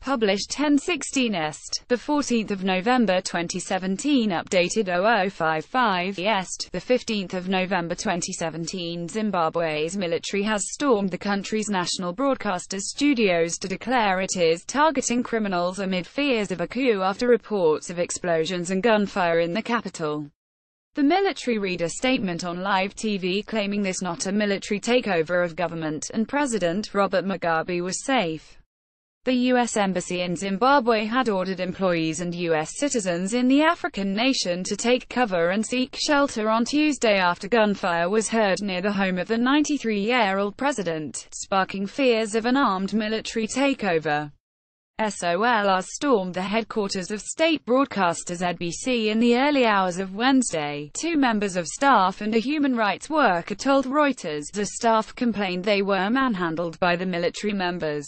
Published 10/16 Est, 14 November 2017. Updated 0055 Est, 15 November 2017. Zimbabwe's military has stormed the country's national broadcaster's studios to declare it is targeting criminals amid fears of a coup after reports of explosions and gunfire in the capital. The military read a statement on live TV claiming this not a military takeover of government, and President Robert Mugabe was safe. The U.S. Embassy in Zimbabwe had ordered employees and U.S. citizens in the African nation to take cover and seek shelter on Tuesday after gunfire was heard near the home of the 93-year-old president, sparking fears of an armed military takeover. SOLR stormed the headquarters of state broadcaster ZBC in the early hours of Wednesday. Two members of staff and a human rights worker told Reuters the staff complained they were manhandled by the military members.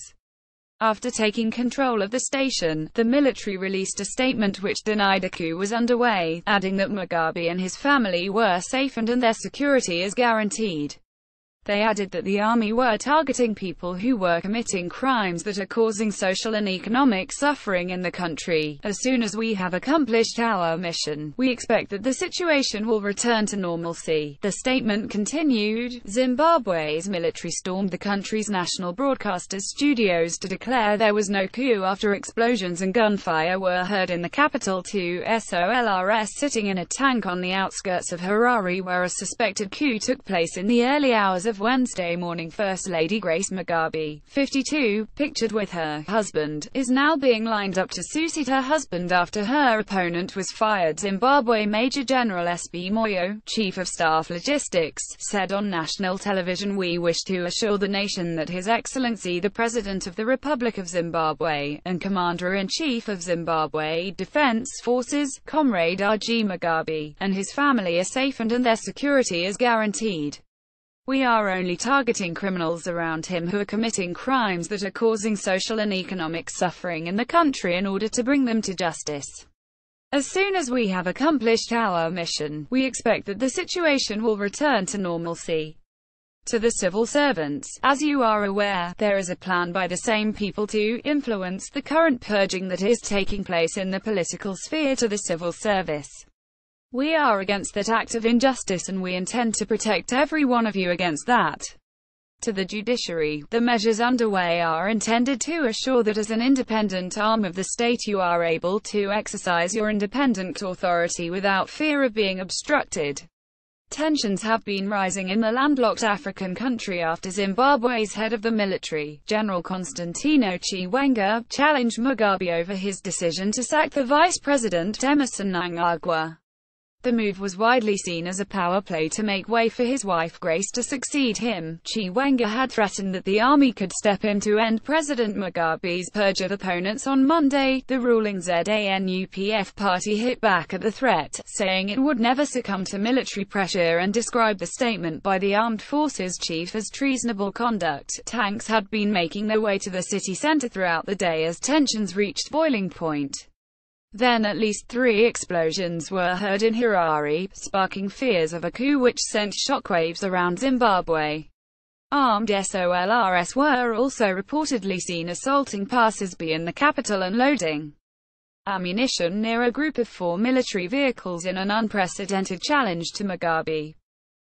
After taking control of the station, the military released a statement which denied a coup was underway, adding that Mugabe and his family were safe and their security is guaranteed. They added that the army were targeting people who were committing crimes that are causing social and economic suffering in the country. As soon as we have accomplished our mission, we expect that the situation will return to normalcy. The statement continued. Zimbabwe's military stormed the country's national broadcaster's studios to declare there was no coup after explosions and gunfire were heard in the capital. Two SOLRs sitting in a tank on the outskirts of Harare where a suspected coup took place in the early hours of Wednesday morning. First Lady Grace Mugabe, 52, pictured with her husband, is now being lined up to succeed her husband after her opponent was fired. Zimbabwe Major General S.B. Moyo, Chief of Staff Logistics, said on national television, "We wish to assure the nation that His Excellency the President of the Republic of Zimbabwe, and Commander-in-Chief of Zimbabwe Defense Forces, Comrade R.G. Mugabe, and his family are safe and their security is guaranteed. We are only targeting criminals around him who are committing crimes that are causing social and economic suffering in the country in order to bring them to justice. As soon as we have accomplished our mission, we expect that the situation will return to normalcy." To the civil servants, as you are aware, there is a plan by the same people to influence the current purging that is taking place in the political sphere to the civil service. We are against that act of injustice and we intend to protect every one of you against that. To the judiciary, the measures underway are intended to assure that as an independent arm of the state you are able to exercise your independent authority without fear of being obstructed. Tensions have been rising in the landlocked African country after Zimbabwe's head of the military, General Constantino Chiwenga, challenged Mugabe over his decision to sack the vice president Emmerson Mnangagwa. The move was widely seen as a power play to make way for his wife Grace to succeed him. Chiwenga had threatened that the army could step in to end President Mugabe's purge of opponents on Monday. The ruling ZANU-PF party hit back at the threat, saying it would never succumb to military pressure and described the statement by the armed forces chief as treasonable conduct. Tanks had been making their way to the city center throughout the day as tensions reached boiling point. Then at least 3 explosions were heard in Harare, sparking fears of a coup which sent shockwaves around Zimbabwe. Armed SOLRs were also reportedly seen assaulting passers-by in the capital and loading ammunition near a group of 4 military vehicles in an unprecedented challenge to Mugabe.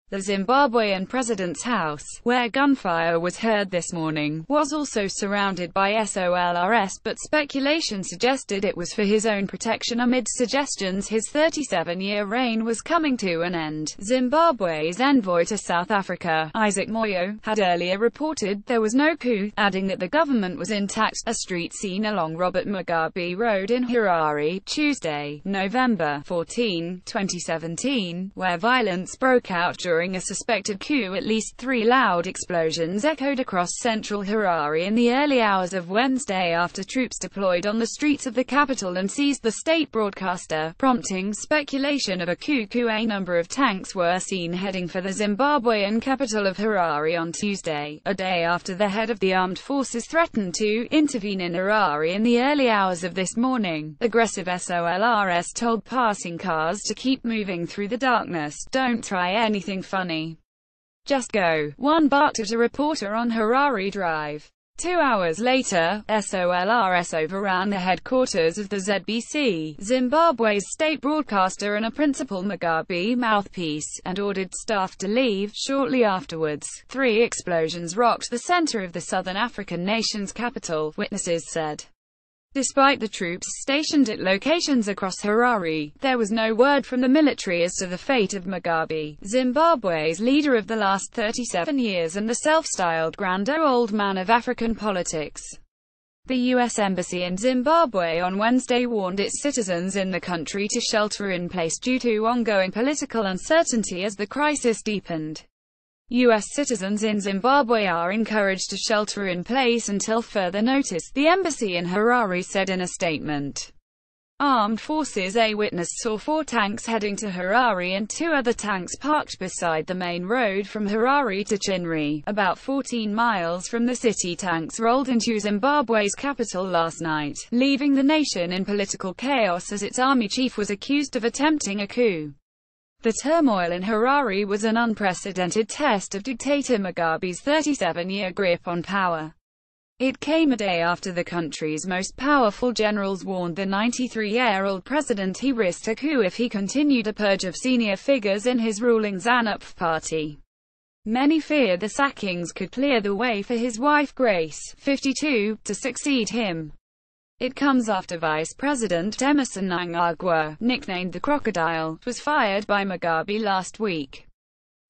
The Zimbabwean president's house, where gunfire was heard this morning, was also surrounded by SOLRs, but speculation suggested it was for his own protection amid suggestions his 37-year reign was coming to an end. Zimbabwe's envoy to South Africa, Isaac Moyo, had earlier reported there was no coup, adding that the government was intact. A street scene along Robert Mugabe Road in Harare, Tuesday, November 14, 2017, where violence broke out during a suspected coup. At least 3 loud explosions echoed across central Harare in the early hours of Wednesday after troops deployed on the streets of the capital and seized the state broadcaster, prompting speculation of a coup. A number of tanks were seen heading for the Zimbabwean capital of Harare on Tuesday, a day after the head of the armed forces threatened to intervene in Harare in the early hours of this morning. Aggressive SOLRs told passing cars to keep moving through the darkness. "Don't try anything funny. Just go," one barked at a reporter on Harare Drive. 2 hours later, SOLRS overran the headquarters of the ZBC, Zimbabwe's state broadcaster and a principal Mugabe mouthpiece, and ordered staff to leave. Shortly afterwards, 3 explosions rocked the center of the southern African nation's capital, witnesses said. Despite the troops stationed at locations across Harare, there was no word from the military as to the fate of Mugabe, Zimbabwe's leader of the last 37 years and the self-styled grand old man of African politics. The U.S. Embassy in Zimbabwe on Wednesday warned its citizens in the country to shelter in place due to ongoing political uncertainty as the crisis deepened. U.S. citizens in Zimbabwe are encouraged to shelter in place until further notice, the embassy in Harare said in a statement. Armed forces A witness saw 4 tanks heading to Harare and 2 other tanks parked beside the main road from Harare to Chinri, about 14 miles from the city. Tanks rolled into Zimbabwe's capital last night, leaving the nation in political chaos as its army chief was accused of attempting a coup. The turmoil in Harare was an unprecedented test of dictator Mugabe's 37-year grip on power. It came a day after the country's most powerful generals warned the 93-year-old president he risked a coup if he continued a purge of senior figures in his ruling ZANU-PF party. Many feared the sackings could clear the way for his wife Grace, 52, to succeed him. It comes after Vice President Emmerson Mnangagwa, nicknamed the Crocodile, was fired by Mugabe last week.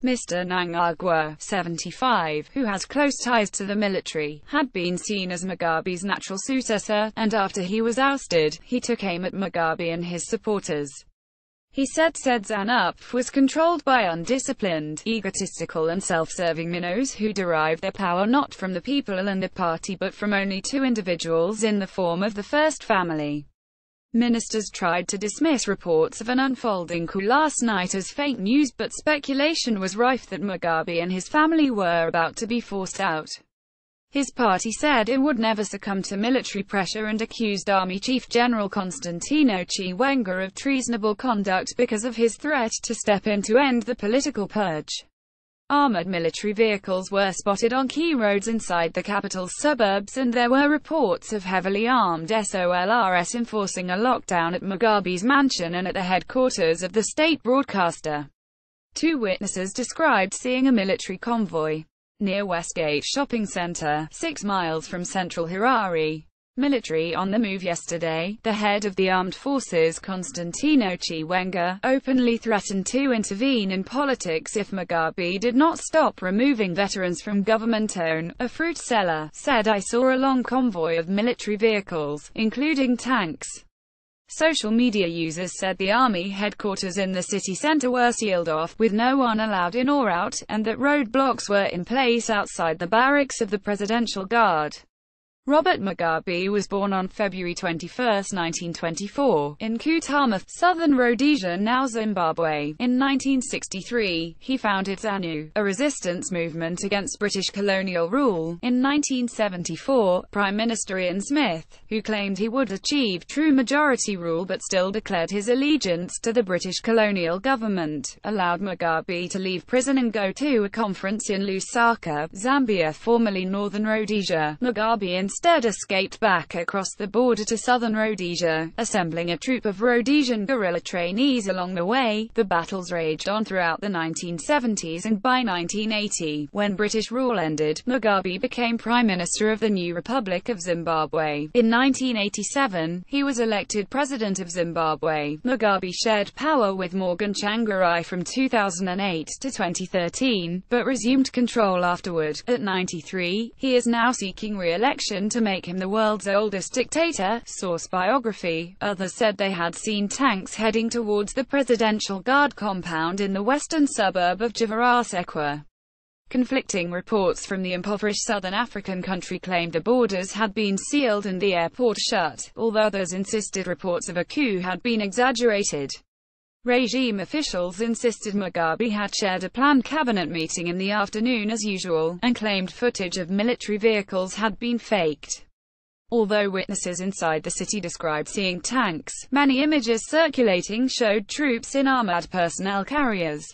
Mr. Mnangagwa, 75, who has close ties to the military, had been seen as Mugabe's natural successor, and after he was ousted, he took aim at Mugabe and his supporters. He said ZANU-PF was controlled by undisciplined, egotistical and self-serving minnows who derive their power not from the people and the party but from only 2 individuals in the form of the First Family. Ministers tried to dismiss reports of an unfolding coup last night as fake news, but speculation was rife that Mugabe and his family were about to be forced out. His party said it would never succumb to military pressure and accused Army Chief General Constantino Chiwenga of treasonable conduct because of his threat to step in to end the political purge. Armored military vehicles were spotted on key roads inside the capital's suburbs, and there were reports of heavily armed SOLRS enforcing a lockdown at Mugabe's mansion and at the headquarters of the state broadcaster. 2 witnesses described seeing a military convoy near Westgate Shopping Center, 6 miles from central Harare. Military on the move yesterday, the head of the armed forces Constantino Chiwenga, openly threatened to intervene in politics if Mugabe did not stop removing veterans from government-owned. A fruit seller said, "I saw a long convoy of military vehicles, including tanks." Social media users said the army headquarters in the city center were sealed off, with no one allowed in or out, and that roadblocks were in place outside the barracks of the Presidential Guard. Robert Mugabe was born on February 21, 1924, in Kutama, southern Rhodesia, now Zimbabwe. In 1963, he founded ZANU, a resistance movement against British colonial rule. In 1974, Prime Minister Ian Smith, who claimed he would achieve true majority rule but still declared his allegiance to the British colonial government, allowed Mugabe to leave prison and go to a conference in Lusaka, Zambia, formerly Northern Rhodesia. Mugabe instead escaped back across the border to southern Rhodesia, assembling a troop of Rhodesian guerrilla trainees along the way. The battles raged on throughout the 1970s, and by 1980, when British rule ended, Mugabe became Prime Minister of the new Republic of Zimbabwe. In 1987, he was elected President of Zimbabwe. Mugabe shared power with Morgan Tsvangirai from 2008 to 2013, but resumed control afterward. At 93, he is now seeking re-election to make him the world's oldest dictator. Source biography. Others said they had seen tanks heading towards the Presidential Guard compound in the western suburb of Javasekwa. Conflicting reports from the impoverished southern African country claimed the borders had been sealed and the airport shut, although others insisted reports of a coup had been exaggerated. Regime officials insisted Mugabe had chaired a planned cabinet meeting in the afternoon as usual, and claimed footage of military vehicles had been faked. Although witnesses inside the city described seeing tanks, many images circulating showed troops in armored personnel carriers.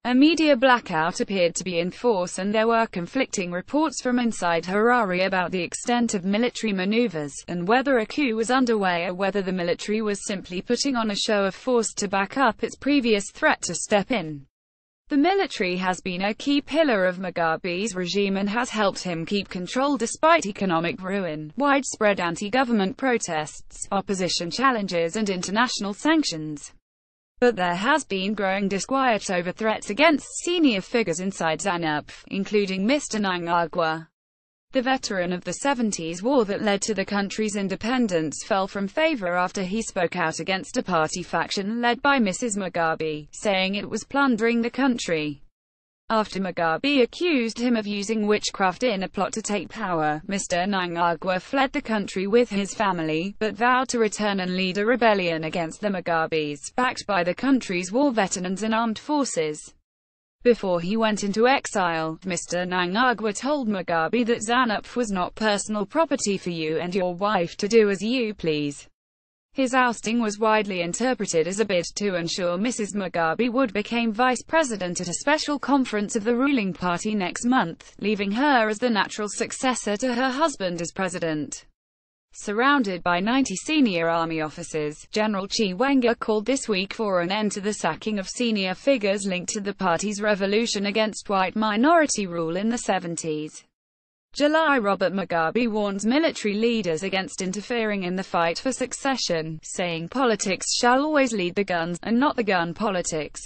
A media blackout appeared to be in force, and there were conflicting reports from inside Harare about the extent of military maneuvers, and whether a coup was underway or whether the military was simply putting on a show of force to back up its previous threat to step in. The military has been a key pillar of Mugabe's regime and has helped him keep control despite economic ruin, widespread anti-government protests, opposition challenges and international sanctions. But there has been growing disquiet over threats against senior figures inside ZANU-PF, including Mr. Mnangagwa. The veteran of the 70s war that led to the country's independence fell from favor after he spoke out against a party faction led by Mrs. Mugabe, saying it was plundering the country. After Mugabe accused him of using witchcraft in a plot to take power, Mr. Mnangagwa fled the country with his family, but vowed to return and lead a rebellion against the Mugabes, backed by the country's war veterans and armed forces. Before he went into exile, Mr. Mnangagwa told Mugabe that ZANU-PF was not personal property for you and your wife to do as you please. His ousting was widely interpreted as a bid to ensure Mrs. Mugabe would become vice president at a special conference of the ruling party next month, leaving her as the natural successor to her husband as president. Surrounded by 90 senior army officers, General Chiwenga called this week for an end to the sacking of senior figures linked to the party's revolution against white minority rule in the 70s. July. Robert Mugabe warns military leaders against interfering in the fight for succession, saying politics shall always lead the guns, and not the gun politics.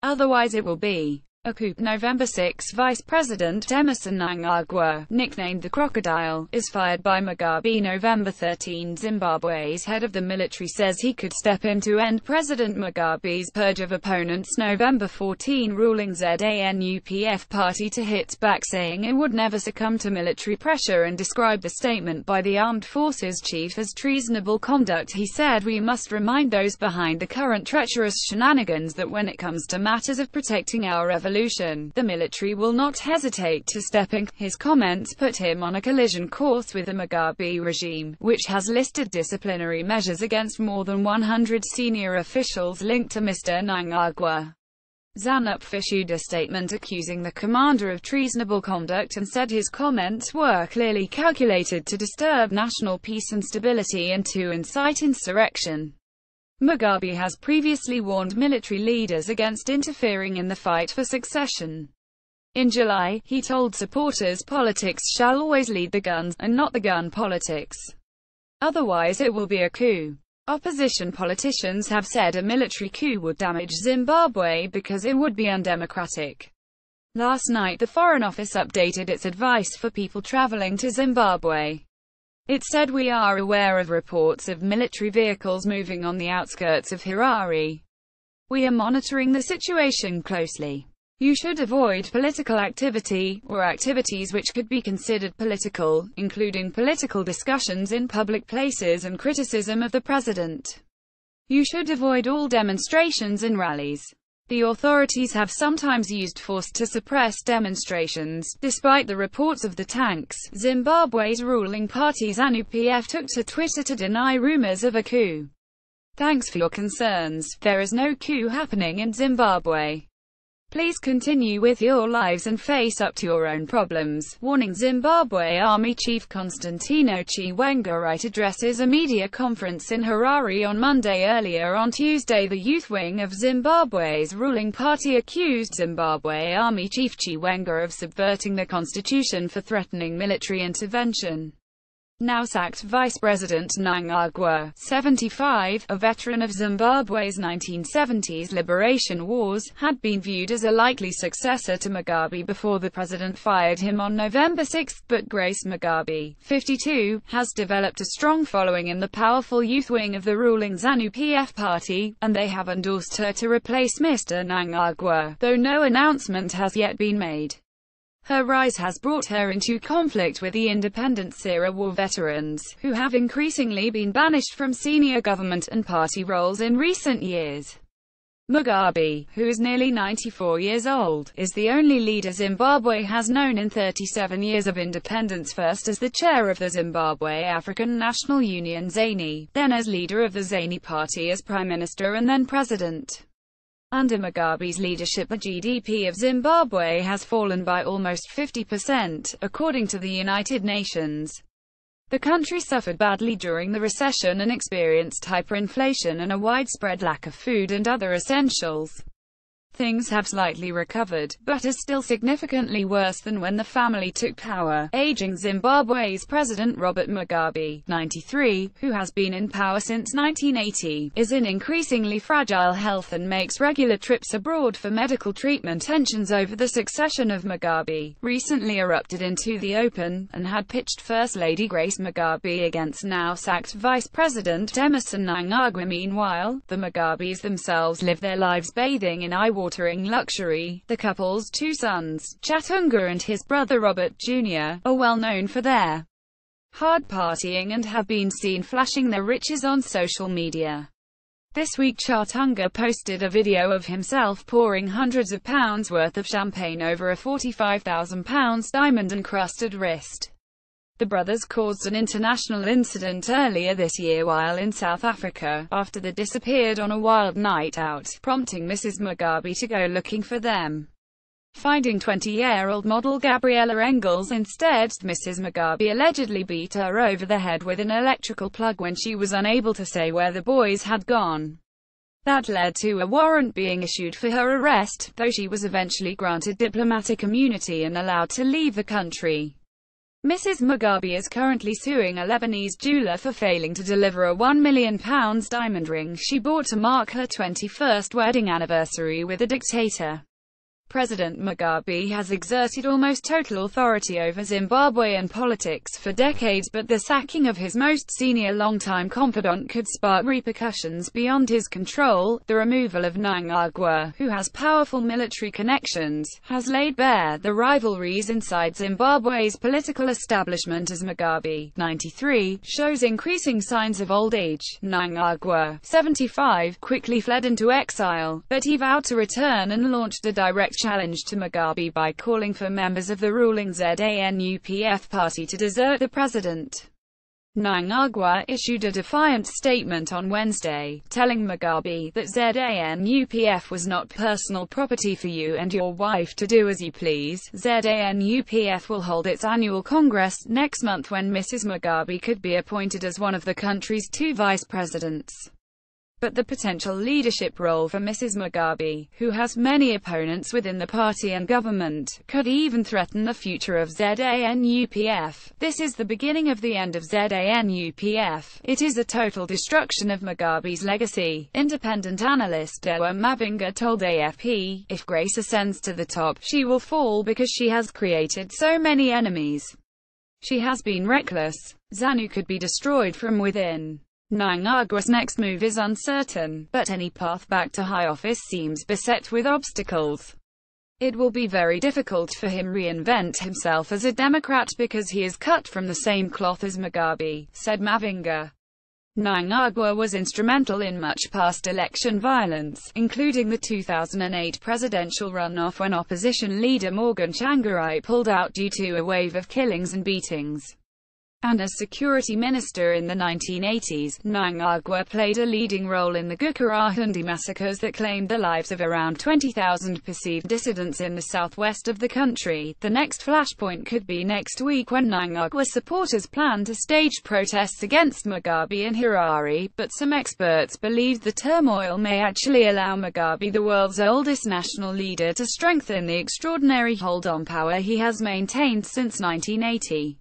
Otherwise it will be a coup. November 6. Vice President Emmerson Mnangagwa, nicknamed the Crocodile, is fired by Mugabe. November 13. Zimbabwe's head of the military says he could step in to end President Mugabe's purge of opponents. November 14. Ruling ZANU-PF party to hit back, saying it would never succumb to military pressure, and described the statement by the armed forces chief as treasonable conduct. He said, "We must remind those behind the current treacherous shenanigans that when it comes to matters of protecting our revolution, the military will not hesitate to step in." His comments put him on a collision course with the Mugabe regime, which has listed disciplinary measures against more than 100 senior officials linked to Mr. Mnangagwa. ZANU-PF issued a statement accusing the commander of treasonable conduct and said his comments were clearly calculated to disturb national peace and stability and to incite insurrection. Mugabe has previously warned military leaders against interfering in the fight for succession. In July, he told supporters politics shall always lead the guns, and not the gun politics. Otherwise it will be a coup. Opposition politicians have said a military coup would damage Zimbabwe because it would be undemocratic. Last night the Foreign Office updated its advice for people traveling to Zimbabwe. It said, "We are aware of reports of military vehicles moving on the outskirts of Harare. We are monitoring the situation closely. You should avoid political activity, or activities which could be considered political, including political discussions in public places and criticism of the president. You should avoid all demonstrations and rallies." The authorities have sometimes used force to suppress demonstrations. Despite the reports of the tanks, Zimbabwe's ruling party ZANU-PF took to Twitter to deny rumors of a coup. "Thanks for your concerns. There is no coup happening in Zimbabwe. Please continue with your lives and face up to your own problems," warning Zimbabwe Army Chief Constantino Chiwenga addresses a media conference in Harare on Monday. Earlier on Tuesday, the youth wing of Zimbabwe's ruling party accused Zimbabwe Army Chief Chiwenga of subverting the constitution for threatening military intervention. Now sacked Vice President Mnangagwa, 75, a veteran of Zimbabwe's 1970s liberation wars, had been viewed as a likely successor to Mugabe before the president fired him on November 6, but Grace Mugabe, 52, has developed a strong following in the powerful youth wing of the ruling ZANU-PF party, and they have endorsed her to replace Mr. Mnangagwa, though no announcement has yet been made. Her rise has brought her into conflict with the independence-era war veterans, who have increasingly been banished from senior government and party roles in recent years. Mugabe, who is nearly 94 years old, is the only leader Zimbabwe has known in 37 years of independence, first as the chair of the Zimbabwe African National Union ZANU, then as leader of the ZANU party as prime minister and then president. Under Mugabe's leadership, the GDP of Zimbabwe has fallen by almost 50%, according to the United Nations. The country suffered badly during the recession and experienced hyperinflation and a widespread lack of food and other essentials. Things have slightly recovered, but are still significantly worse than when the family took power. Aging Zimbabwe's President Robert Mugabe, 93, who has been in power since 1980, is in increasingly fragile health and makes regular trips abroad for medical treatment. Tensions over the succession of Mugabe recently erupted into the open, and had pitched First Lady Grace Mugabe against now-sacked Vice President Emmerson Mnangagwa. Meanwhile, the Mugabes themselves live their lives bathing in eye-watering luxury. The couple's two sons, Chatunga and his brother Robert Jr., are well known for their hard partying and have been seen flashing their riches on social media. This week Chatunga posted a video of himself pouring hundreds of pounds worth of champagne over a £45,000 diamond-encrusted wrist. The brothers caused an international incident earlier this year while in South Africa, after they disappeared on a wild night out, prompting Mrs. Mugabe to go looking for them. Finding 20-year-old model Gabriella Engels instead, Mrs. Mugabe allegedly beat her over the head with an electrical plug when she was unable to say where the boys had gone. That led to a warrant being issued for her arrest, though she was eventually granted diplomatic immunity and allowed to leave the country. Mrs. Mugabe is currently suing a Lebanese jeweler for failing to deliver a £1 million diamond ring she bought to mark her 21st wedding anniversary with a dictator. President Mugabe has exerted almost total authority over Zimbabwean politics for decades, but the sacking of his most senior longtime confidant could spark repercussions beyond his control. The removal of Mnangagwa, who has powerful military connections, has laid bare the rivalries inside Zimbabwe's political establishment as Mugabe, 93, shows increasing signs of old age. Mnangagwa, 75, quickly fled into exile, but he vowed to return and launched a direct challenge to Mugabe by calling for members of the ruling ZANU-PF party to desert the president. Mnangagwa issued a defiant statement on Wednesday, telling Mugabe that ZANU-PF was not personal property for you and your wife to do as you please. ZANU-PF will hold its annual congress next month, when Mrs. Mugabe could be appointed as one of the country's two vice presidents. But the potential leadership role for Mrs. Mugabe, who has many opponents within the party and government, could even threaten the future of ZANU-PF. This is the beginning of the end of ZANU-PF. It is a total destruction of Mugabe's legacy. Independent analyst Dewa Mavinga told AFP, if Grace ascends to the top, she will fall because she has created so many enemies. She has been reckless. ZANU could be destroyed from within. Mnangagwa's next move is uncertain, but any path back to high office seems beset with obstacles. It will be very difficult for him to reinvent himself as a Democrat because he is cut from the same cloth as Mugabe, said Mavinga. Mnangagwa was instrumental in much past election violence, including the 2008 presidential runoff when opposition leader Morgan Tsvangirai pulled out due to a wave of killings and beatings. And as security minister in the 1980s, Mnangagwa played a leading role in the Gukurahundi massacres that claimed the lives of around 20,000 perceived dissidents in the southwest of the country. The next flashpoint could be next week, when Mnangagwa supporters plan to stage protests against Mugabe in Harare, but some experts believe the turmoil may actually allow Mugabe, the world's oldest national leader, to strengthen the extraordinary hold on power he has maintained since 1980.